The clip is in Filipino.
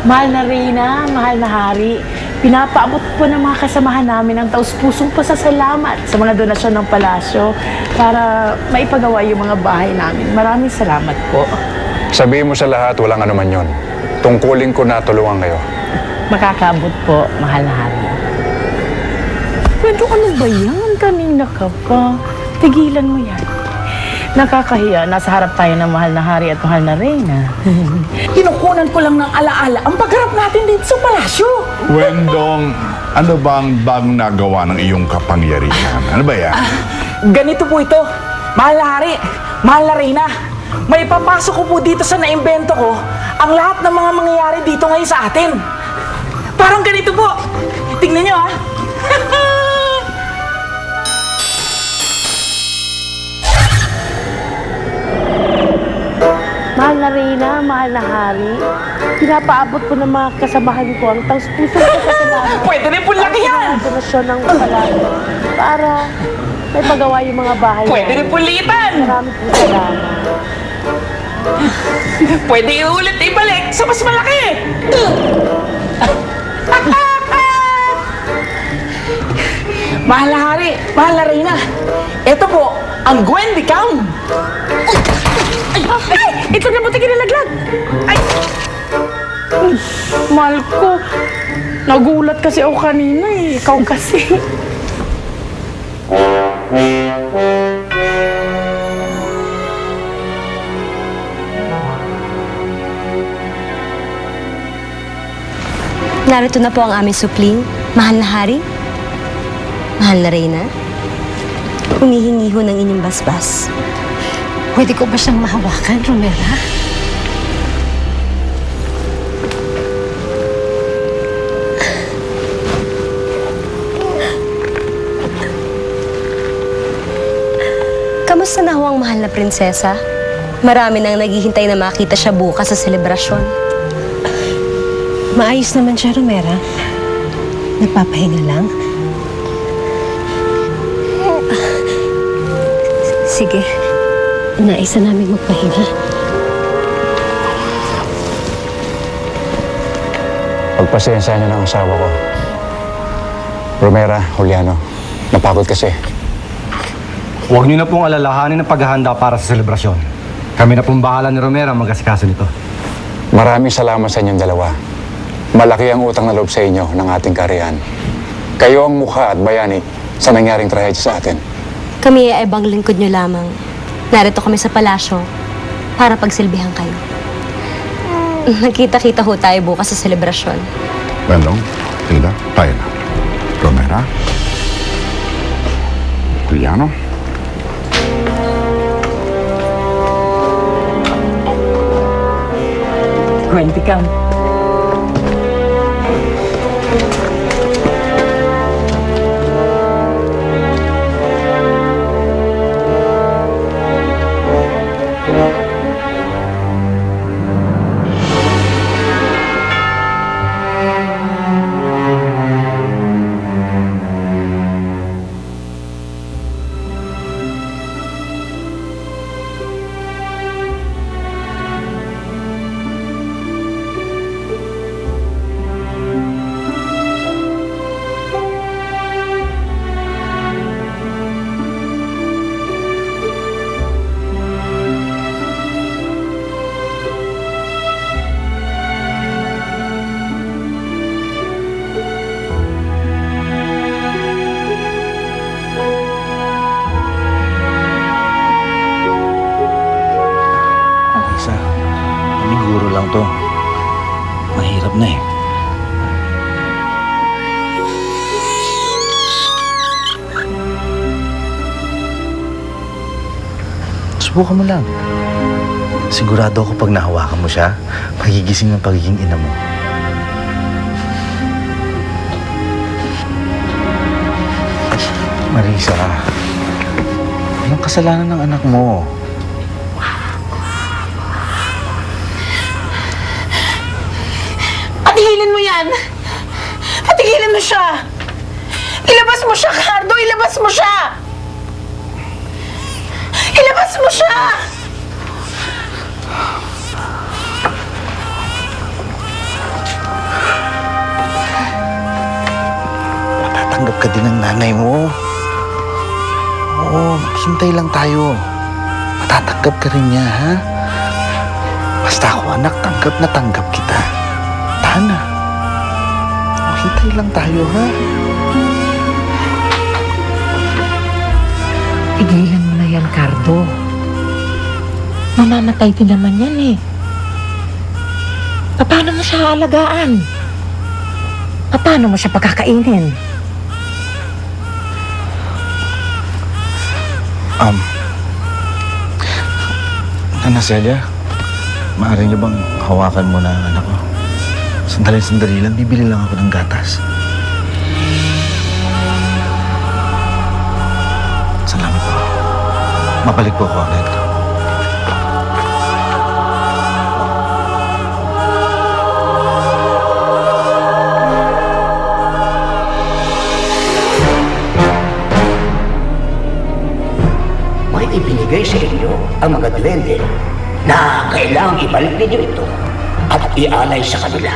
Mahal na Reyna, mahal na Hari, pinapaabot po ng mga kasamahan namin ang taus-pusong pasasalamat sa mga donasyon ng palasyo para maipagawa yung mga bahay namin. Maraming salamat po. Sabihin mo sa lahat, walang anuman yun. Tungkulin ko na tulungan kayo. Makakaabot po, mahal na Hari. Pwede ano ba yan? Kanina ka pa. Tigilan mo yan. Nakakahiya, nasa harap tayo ng mahal na Hari at mahal na Reyna. Kinukunan ko lang ng alaala ang pagharap natin dito sa palasyo. Wendong, ano bang bagong nagawa ng iyong kapangyarihan? Ano ba yan? Ganito po ito, mahal na Hari, mahal na Reyna. May papasok ko po dito sa naimbento ko ang lahat ng mga mangyayari dito ngayon sa atin. Parang ganito po. Tingnan nyo, ha? Mahal na Reyna, mahal na Hari, pinapaabot po ng mga kasamahan ko ang taus-pusong pasasalamat. Pwede rin po laki yan. Ang donasyon ng palasyo para maipagawa yung mga bahay Pwede namin. rin po liitan. Maraming po salamat. Pwede iulit ibalik sa mas malaki. Mahal na Hari, mahal na Reyna. Ito po, ang Gwendy Cam. Ay! Ito na buti kinalaglag! Ay! Mahal ko. Nagulat kasi ako kanina eh. Ikaw kasi. Narito na po ang aming supling. Mahal na Hari, mahal na Reyna, humihingi ho ng inyong basbas. Pwede ko ba siyang mahawakan, Romera? Kamusta na ho ang mahal na prinsesa? Marami nang naghihintay na makita siya bukas sa selebrasyon. Maayos naman siya, Romera. Nagpapahinga lang. Sige. Nais na namin magpahinga. Pagpasensya niyo ng asawa ko. Romera, Juliano, napagod kasi. Huwag niyo na pong alalahanin ang paghahanda para sa selebrasyon. Kami na pong bahala ni Romera mag-asikaso nito. Maraming salamat sa inyong dalawa. Malaki ang utang na loob sa inyo ng ating kariyan. Kayo ang mukha at bayani sa nangyaring trahedya sa atin. Kami ay ibang lingkod niyo lamang. Narito kami sa palasyo para pagsilbihan kayo. Nagkita-kita ho tayo bukas sa selebrasyon. Wendong, Hilda, tayo na. Romera, Juliano. Gwendy Cam. Paniguro lang to. Mahirap na eh. Subukan mo lang. Sigurado ako pag nahawakan mo siya, magigising ang pagiging ina mo. Marisa, anong kasalanan ng anak mo? Patigilin mo yan! Patigilin mo siya! Ilabas mo siya, Cardo! Ilabas mo siya! Ilabas mo siya! ka din ng nanay mo. Oo, hintay lang tayo. Matatanggap ka rin niya, ha? Basta ako, anak, tanggap kita. Tana. Hintay lang tayo, ha? Tigilan mo na yan, Cardo. Mamamatay din naman yan eh. Paano mo siya aalagaan? Paano mo siya pagkakainin? Nana Celia, maaari niyo bang hawakan mo na ang anak ko? Sandali lang, bibili lang ako ng gatas. Salamat po. Mabalik po ako agad. May ibinigay sa inyo ang mga duwende na kailangang ibalik ninyo ito at ialay sa kanila.